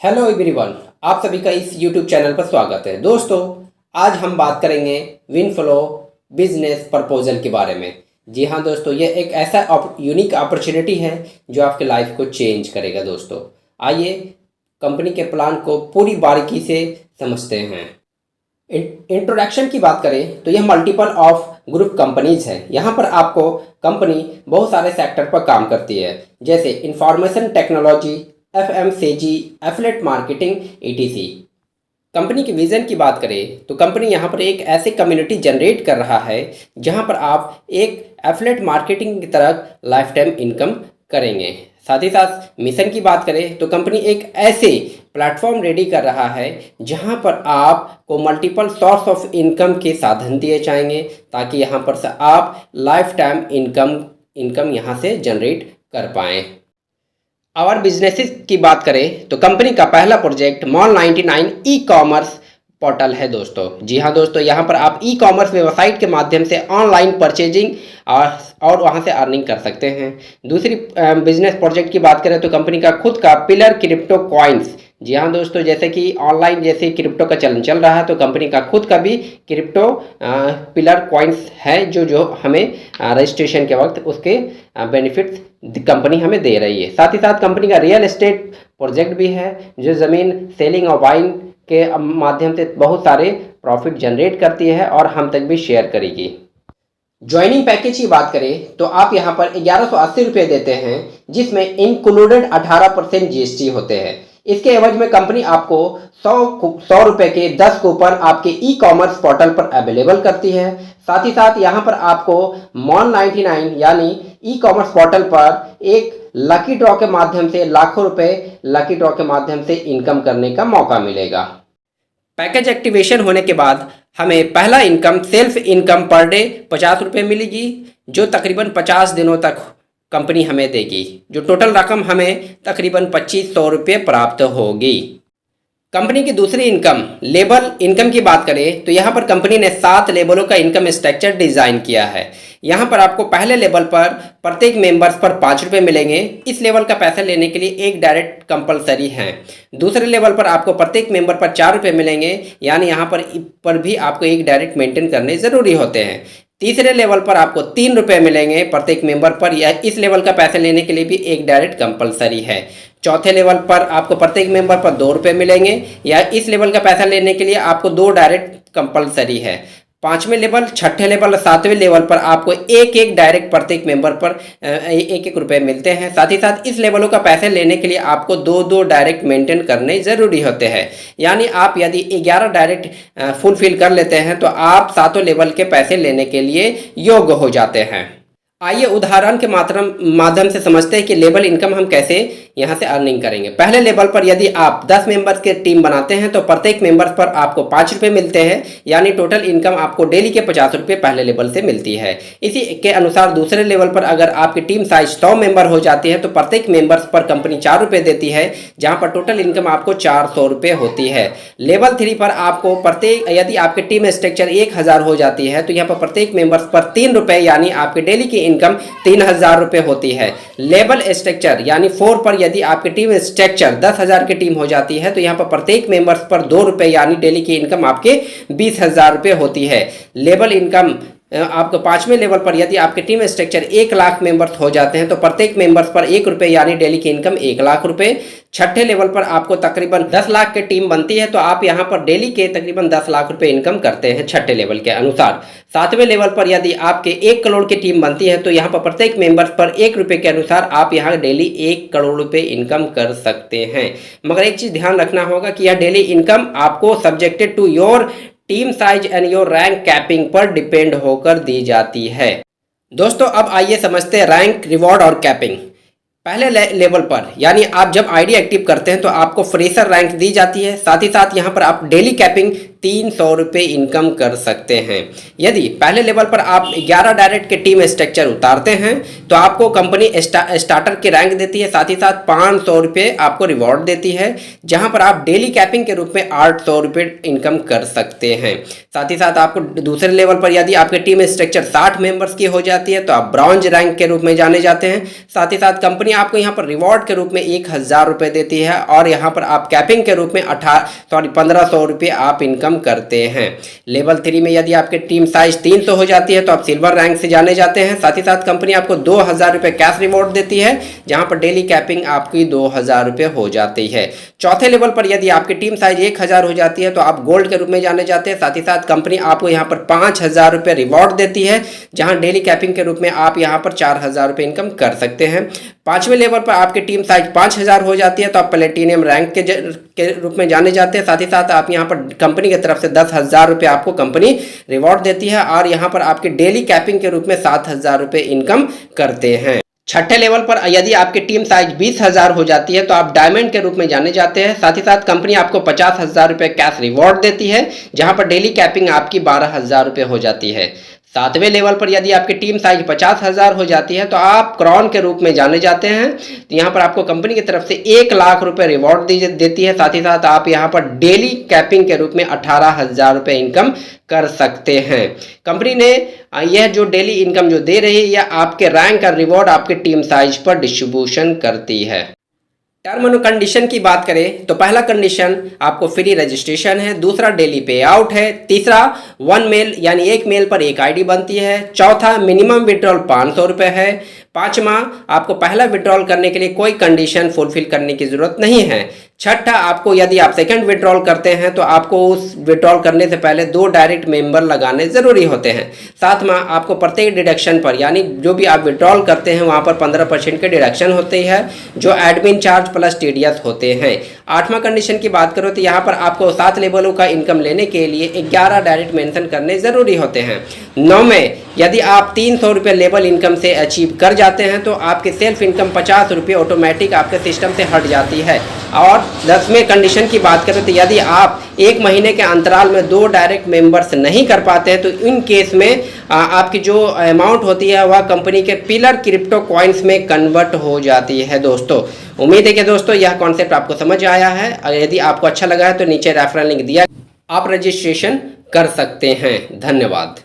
Hello everyone, आप सभी का इस यूट्यूब चैनल पर स्वागत है। दोस्तों, आज हम बात करेंगे विनफ्लो बिजनेस प्रपोजल के बारे में। जी हाँ दोस्तों, ये एक ऐसा यूनिक अपॉर्चुनिटी है जो आपके लाइफ को चेंज करेगा। दोस्तों आइए कंपनी के प्लान को पूरी बारीकी से समझते हैं। इंट्रोडक्शन की बात करें तो यह मल्टीपल ऑफ ग्रुप कंपनीज है। यहाँ पर आपको कंपनी बहुत सारे सेक्टर पर काम करती है, जैसे information technology, FMCG, affiliate marketing, ETC। Company के विज़न की बात करें तो कंपनी यहाँ पर एक ऐसे कम्युनिटी जनरेट कर रहा है जहाँ पर आप एक एफिलिएट मार्केटिंग की तरह लाइफ टाइम इनकम करेंगे। साथ ही साथ मिशन की बात करें तो कंपनी एक ऐसे प्लेटफॉर्म रेडी कर रहा है जहाँ पर आपको मल्टीपल सोर्स ऑफ इनकम के साधन दिए जाएंगे, ताकि यहाँ पर से आप लाइफ टाइम इनकम यहाँ से जनरेट कर पाएँ। और बिजनेसेस की बात करें तो कंपनी का पहला project mall 99 e commerce portal है। दोस्तों जी हाँ दोस्तों, यहाँ पर आप ई कॉमर्स वेबसाइट के माध्यम से ऑनलाइन परचेजिंग और वहाँ से अर्निंग कर सकते हैं। दूसरी बिजनेस प्रोजेक्ट की बात करें तो कंपनी का खुद का पिलर क्रिप्टो कॉइन्स। जी हाँ दोस्तों, जैसे कि ऑनलाइन जैसे क्रिप्टो का चलन चल रहा है तो कंपनी का खुद का भी क्रिप्टो पिलर कॉइन्स है जो हमें रजिस्ट्रेशन के वक्त उसके बेनिफिट्स कंपनी हमें दे रही है। साथ ही साथ कंपनी का रियल एस्टेट प्रोजेक्ट भी है जो ज़मीन सेलिंग और बाइंग के माध्यम से बहुत सारे प्रॉफिट जनरेट करती है और हम तक भी शेयर करेगी। ज्वाइनिंग पैकेज की बात करें तो आप यहाँ पर 1180 रुपये देते हैं, जिसमें इंक्लूडेड 18% GST होते हैं। इसके एवज में कंपनी आपको 100 रुपये के 10 कूपन आपके ई कॉमर्स पोर्टल पर अवेलेबल करती है। साथ ही साथ यहाँ पर आपको मॉल 99 यानी ई कॉमर्स पोर्टल पर एक लकी ड्रॉ के माध्यम से लाखों रुपए लकी ड्रॉ के माध्यम से इनकम करने का मौका मिलेगा। पैकेज एक्टिवेशन होने के बाद हमें पहला income self income per day 50 रुपये मिलेगी, जो तकरीबन 50 दिनों तक कंपनी हमें देगी, जो टोटल रकम हमें तकरीबन 2500 रुपये प्राप्त होगी। कंपनी की दूसरी इनकम लेबल इनकम की बात करें तो यहाँ पर कंपनी ने 7 लेबलों का इनकम स्ट्रक्चर डिज़ाइन किया है। यहाँ पर आपको पहले लेवल पर प्रत्येक मेंबर्स पर 5 रुपये मिलेंगे। इस लेवल का पैसा लेने के लिए एक डायरेक्ट कंपलसरी है। दूसरे लेवल पर आपको प्रत्येक मेंबर पर 4 रुपये मिलेंगे, यानी यहाँ पर भी आपको एक डायरेक्ट मेंटेन करने ज़रूरी होते हैं। तीसरे लेवल पर आपको 3 रुपये मिलेंगे प्रत्येक मेंबर पर, या इस लेवल का पैसा लेने के लिए भी एक डायरेक्ट कंपलसरी है। चौथे लेवल पर आपको प्रत्येक मेंबर पर 2 रुपये मिलेंगे, या इस लेवल का पैसा लेने के लिए आपको 2 डायरेक्ट कंपलसरी है। पाँचवें लेवल, छठे लेवल, सातवें लेवल पर आपको एक डायरेक्ट प्रत्येक मेंबर पर 1 रुपये मिलते हैं। साथ ही साथ इस लेवलों का पैसे लेने के लिए आपको 2 डायरेक्ट मेंटेन करने ज़रूरी होते हैं। यानी आप यदि 11 डायरेक्ट फुलफिल कर लेते हैं तो आप 7 लेवल के पैसे लेने के लिए योग्य हो जाते हैं। आइए उदाहरण के माध्यम से समझते हैं कि लेवल इनकम हम कैसे यहाँ से अर्निंग करेंगे। पहले लेवल पर यदि आप 10 मेंबर्स के टीम बनाते हैं तो प्रत्येक मेंबर्स पर आपको 5 रुपये मिलते हैं, यानी टोटल इनकम आपको डेली के 50 रुपये पहले लेवल से मिलती है। इसी के अनुसार दूसरे लेवल पर अगर आपकी टीम साइज 100 मेंबर हो जाती है तो प्रत्येक मेंबर्स पर कंपनी 4 रुपये देती है, जहाँ पर टोटल इनकम आपको 400 रुपये होती है। लेवल 3 पर आपको प्रत्येक यदि आपकी टीम स्ट्रक्चर 1000 हो जाती है तो यहाँ पर प्रत्येक मेंबर्स पर 3 रुपये, यानी आपके डेली की इनकम 3000 रुपये होती है। लेवल स्ट्रक्चर यानी 4 पर यदि आपकी टीम स्ट्रक्चर 10,000 की टीम हो जाती है तो यहाँ पर प्रत्येक मेंबर्स पर 2 रुपये, यानी डेली की इनकम आपके 20,000 रुपये होती है। लेवल इनकम आपको 5वें लेवल पर यदि आपके टीम स्ट्रक्चर 1 लाख मेंबर्स हो जाते हैं तो प्रत्येक मेंबर्स पर 1 रुपये, यानी डेली की इनकम 1 लाख रुपये। छठे लेवल पर आपको तकरीबन 10 लाख की टीम बनती है तो आप यहाँ पर डेली के तकरीबन 10 लाख रुपये इनकम करते हैं छठे लेवल के अनुसार। सातवें लेवल पर यदि आपके 1 करोड़ की टीम बनती है तो यहाँ पर प्रत्येक मेंबर्स पर 1 रुपये के अनुसार आप यहाँ डेली 1 करोड़ रुपये इनकम कर सकते हैं। मगर एक चीज़ ध्यान रखना होगा कि यह डेली इनकम आपको subjected to your team size and your rank capping पर डिपेंड होकर दी जाती है। दोस्तों अब आइए समझते हैं रैंक, रिवॉर्ड और कैपिंग। पहले लेवल पर यानी आप जब आईडी एक्टिव करते हैं तो आपको फ्रेशर रैंक दी जाती है। साथ ही साथ यहाँ पर आप डेली कैपिंग 300 रुपये इनकम कर सकते हैं। यदि पहले लेवल पर आप 11 डायरेक्ट के टीम स्ट्रक्चर उतारते हैं तो आपको कंपनी स्टार्टर की रैंक देती है, साथ ही साथ 500 रुपये आपको रिवॉर्ड देती है, जहां पर आप डेली कैपिंग के रूप में 800 रुपये इनकम कर सकते हैं। साथ ही साथ आपको दूसरे लेवल पर यदि आपके टीम स्ट्रक्चर 60 मेंबर्स की हो जाती है तो आप ब्रॉन्ज रैंक के रूप में जाने जाते हैं। साथ ही साथ कंपनी आपको यहाँ पर रिवॉर्ड के रूप में 1000 रुपये देती है और यहाँ पर आप कैपिंग के रूप में 1500 रुपये आप इनकम करते हैं। लेवल 3 में यदि आपके टीम साइज 300 हो जाती है तो आप सिल्वर रैंक से जाने जाते हैं। साथ ही साथ कंपनी आपको 2000 रुपये कैश रिवॉर्ड देती है, जहां पर डेली कैपिंग आपकी 2000 रुपये हो जाती है। चौथे लेवल पर यदि आपकी टीम साइज 1000 हो जाती है तो आप गोल्ड के रूप में जाने जाते हैं। साथ ही साथ कंपनी आपको यहाँ पर 5000 रुपये रिवॉर्ड देती है, जहां डेली कैपिंग के रूप में आप यहाँ पर 4000 रुपये इनकम कर सकते हैं। पांचवें लेवल पर आपकी टीम साइज 5000 हो जाती है तो आप प्लेटिनियम रैंक के रूप में जाने जाते हैं। साथ ही साथ आप यहाँ पर कंपनी की तरफ से 10,000 रुपये आपको कंपनी रिवॉर्ड देती है और यहाँ पर आपके डेली कैपिंग के रूप में 7000 रुपये इनकम करते हैं। छठे लेवल पर यदि आपकी टीम साइज 20,000 हो जाती है तो आप डायमंड के रूप में जाने जाते हैं। साथ ही साथ कंपनी आपको 50,000 रुपये कैश रिवॉर्ड देती है, जहां पर डेली कैपिंग आपकी 12,000 रुपये हो जाती है। सातवें लेवल पर यदि आपकी टीम साइज 50,000 हो जाती है तो आप क्रॉन के रूप में जाने जाते हैं। तो यहाँ पर आपको कंपनी की तरफ से 1 लाख रुपए रिवॉर्ड देती है। साथ ही साथ आप यहाँ पर डेली कैपिंग के रूप में 18,000 रुपये इनकम कर सकते हैं। कंपनी ने यह जो डेली इनकम जो दे रही है यह आपके रैंक और रिवॉर्ड आपके टीम साइज पर डिस्ट्रीब्यूशन करती है। टर्म एंड कंडीशन की बात करें तो पहला कंडीशन आपको फ्री रजिस्ट्रेशन है, दूसरा डेली पे आउट है, तीसरा 1 मेल यानी 1 मेल पर 1 आईडी बनती है, चौथा मिनिमम विड्रॉल 500 रुपये है, पांचवा आपको पहला विड्रॉल करने के लिए कोई कंडीशन फुलफिल करने की जरूरत नहीं है, छठा आपको यदि आप सेकंड विड्रॉल करते हैं तो आपको उस विड्रॉल करने से पहले 2 डायरेक्ट मेंबर लगाने जरूरी होते हैं, सातवां आपको प्रत्येक डिडक्शन पर यानी जो भी आप विड्रॉल करते हैं वहां पर 15% के डिडक्शन होती है जो एडमिन चार्ज प्लस टीडीएस होते हैं। आठवां कंडीशन की बात करो तो यहाँ पर आपको 7 लेवलों का इनकम लेने के लिए 11 डायरेक्ट मेंशन करने जरूरी होते हैं। 9 में यदि आप 300 रुपये लेवल इनकम से अचीव कर जाते हैं तो आपकी सेल्फ इनकम 50 रुपये ऑटोमेटिक आपके सिस्टम से हट जाती है। और 10वें कंडीशन की बात करें तो यदि आप 1 महीने के अंतराल में 2 डायरेक्ट मेंबर्स नहीं कर पाते हैं तो इन केस में आपकी जो अमाउंट होती है वह कंपनी के पिलर क्रिप्टो कॉइन्स में कन्वर्ट हो जाती है। दोस्तों उम्मीद है कि दोस्तों यह कॉन्सेप्ट आपको समझ आया है। यदि आपको अच्छा लगा है तो नीचे रेफरल लिंक दिया, आप रजिस्ट्रेशन कर सकते हैं। धन्यवाद।